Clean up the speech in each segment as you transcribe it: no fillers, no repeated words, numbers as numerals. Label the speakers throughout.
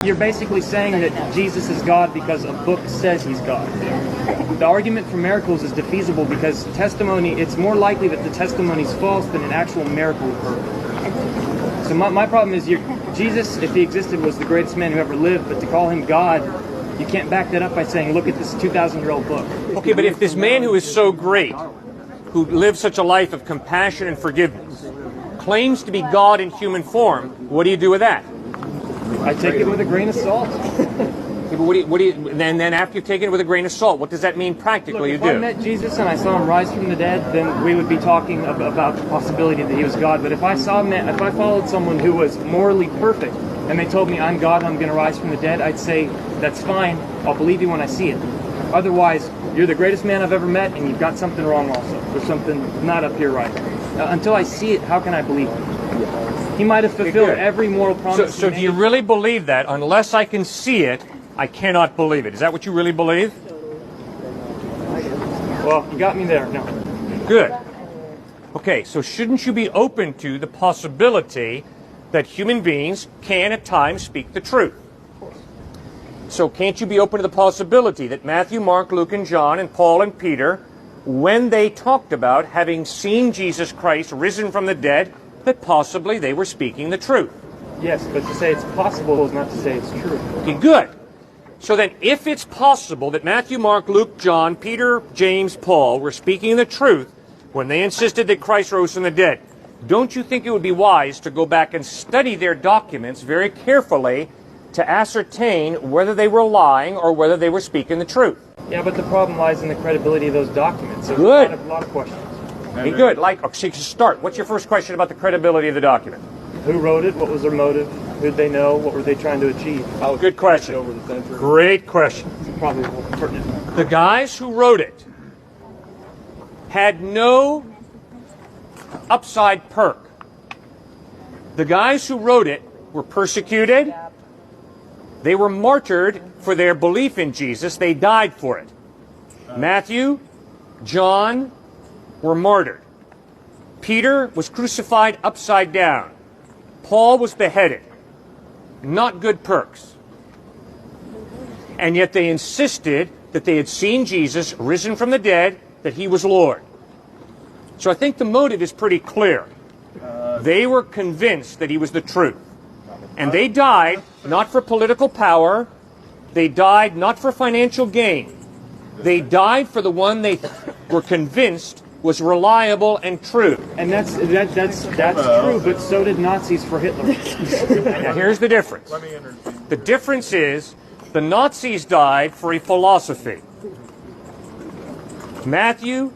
Speaker 1: You're basically saying that Jesus is God because a book says he's God. The argument for miracles is defeasible because testimony, it's more likely that the testimony is false than an actual miracle occurred. So my problem is Jesus, if he existed, was the greatest man who ever lived, but to call him God, you can't back that up by saying, look at this 2,000-year-old book.
Speaker 2: Okay, but if this man who is so great, who lives such a life of compassion and forgiveness, claims to be God in human form, what do you do with that?
Speaker 1: I take it with a grain of salt.
Speaker 2: Then after you've taken it with a grain of salt, what does that mean practically?
Speaker 1: Look, if I met Jesus and I saw him rise from the dead, then we would be talking about the possibility that he was God. But if I followed someone who was morally perfect and they told me I'm God and I'm going to rise from the dead, I'd say, that's fine, I'll believe you when I see it. Otherwise, you're the greatest man I've ever met and you've got something wrong also. There's something not up here right. Until I see it, how can I believe it? He might have fulfilled every moral promise.
Speaker 2: So do you really believe that? Unless I can see it, I cannot believe it. Is that what you really believe?
Speaker 1: Well, you got me there. No.
Speaker 2: Good. Okay, so shouldn't you be open to the possibility that human beings can at times speak the truth? So can't you be open to the possibility that Matthew, Mark, Luke, and John, and Paul and Peter, when they talked about having seen Jesus Christ risen from the dead, that possibly they were speaking the truth?
Speaker 1: Yes, but to say it's possible is not to say it's true.
Speaker 2: Okay, good. So then if it's possible that Matthew, Mark, Luke, John, Peter, James, Paul were speaking the truth when they insisted that Christ rose from the dead, don't you think it would be wise to go back and study their documents very carefully to ascertain whether they were lying or whether they were speaking the truth?
Speaker 1: Yeah, but the problem lies in the credibility of those documents. There's
Speaker 2: Good.
Speaker 1: A lot of questions.
Speaker 2: Be good. Okay, to start, what's your first question about the credibility of the document?
Speaker 1: Who wrote it? What was their motive? Who did they know? What were they trying to achieve?
Speaker 2: Good question. Great question.
Speaker 1: Probably more pertinent.
Speaker 2: The guys who wrote it had no upside perk. The guys who wrote it were persecuted. They were martyred for their belief in Jesus. They died for it. Matthew, John were martyred. Peter was crucified upside down. Paul was beheaded. Not good perks. And yet they insisted that they had seen Jesus risen from the dead, that he was Lord. So I think the motive is pretty clear. They were convinced that he was the truth. And they died not for political power. They died not for financial gain. They died for the one they were convinced was reliable and true.
Speaker 1: And that's true, but so did Nazis for Hitler.
Speaker 2: Now here's the difference. The difference is the Nazis died for a philosophy. Matthew,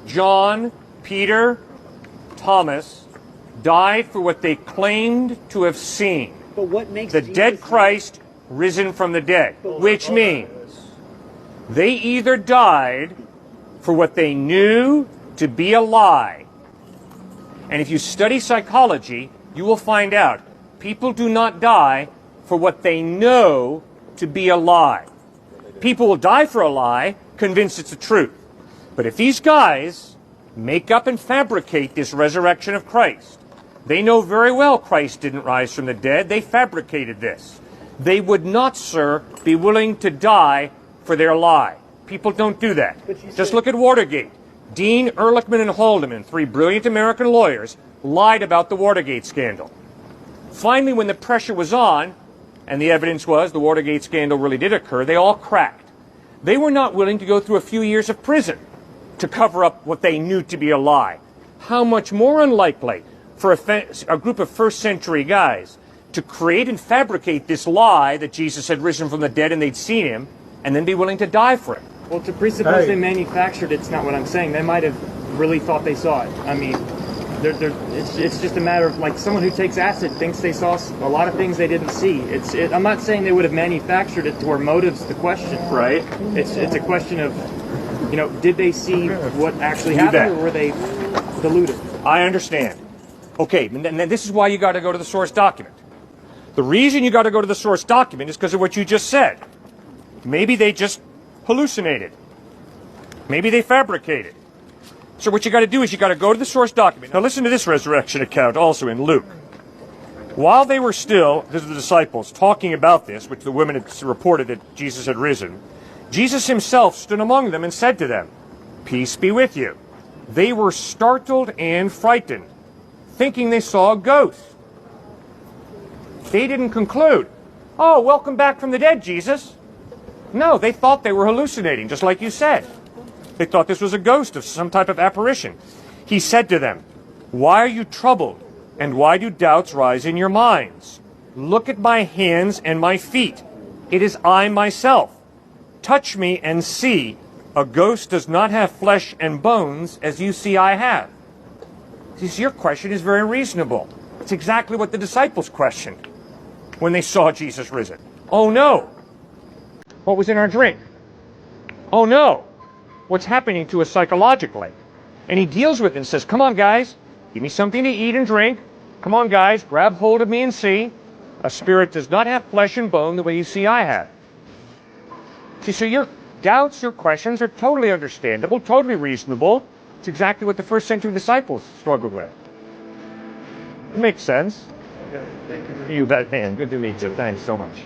Speaker 2: John, Peter, Thomas died for what they claimed to have seen.
Speaker 3: But what makes
Speaker 2: the dead Christ risen from the dead, which means they either died for what they knew to be a lie. And if you study psychology, you will find out people do not die for what they know to be a lie. People will die for a lie, convinced it's the truth. But if these guys make up and fabricate this resurrection of Christ, they know very well Christ didn't rise from the dead. They fabricated this. They would not, sir, be willing to die for their lie. People don't do that. Just look at Watergate. Dean, Ehrlichman, and Haldeman, three brilliant American lawyers, lied about the Watergate scandal. Finally, when the pressure was on, and the evidence was the Watergate scandal really did occur, they all cracked. They were not willing to go through a few years of prison to cover up what they knew to be a lie. How much more unlikely for a group of first-century guys to create and fabricate this lie that Jesus had risen from the dead and they'd seen him, and then be willing to die for it?
Speaker 1: Well, to presuppose they manufactured it's not what I'm saying. They might have really thought they saw it. I mean, it's just a matter of, like, someone who takes acid thinks they saw a lot of things they didn't see. I'm not saying they would have manufactured it to where motive's the question. Right. It's a question of, did they see what actually happened, or were they deluded?
Speaker 2: I understand. Okay, and this is why you got to go to the source document. The reason you got to go to the source document is because of what you just said. Maybe they just hallucinated. Maybe they fabricated. So what you got to do is you got to go to the source document. Now listen to this resurrection account also in Luke. While they were still, this is the disciples, talking about this, which the women had reported that Jesus had risen, Jesus himself stood among them and said to them, "Peace be with you." They were startled and frightened, thinking they saw a ghost. They didn't conclude, "Oh, welcome back from the dead, Jesus." No, they thought they were hallucinating, just like you said. They thought this was a ghost of some type of apparition. He said to them, "Why are you troubled, and why do doubts rise in your minds? Look at my hands and my feet. It is I myself. Touch me and see. A ghost does not have flesh and bones, as you see I have." See, your question is very reasonable. It's exactly what the disciples questioned when they saw Jesus risen. Oh no! What was in our drink? Oh no! What's happening to us psychologically? And he deals with it and says, "Come on, guys. Give me something to eat and drink. Come on, guys. Grab hold of me and see. A spirit does not have flesh and bone the way you see I have." See, so your doubts, your questions are totally understandable, totally reasonable. It's exactly what the first century disciples struggled with. It makes sense. You bet, man. Good to meet you. Thanks so much.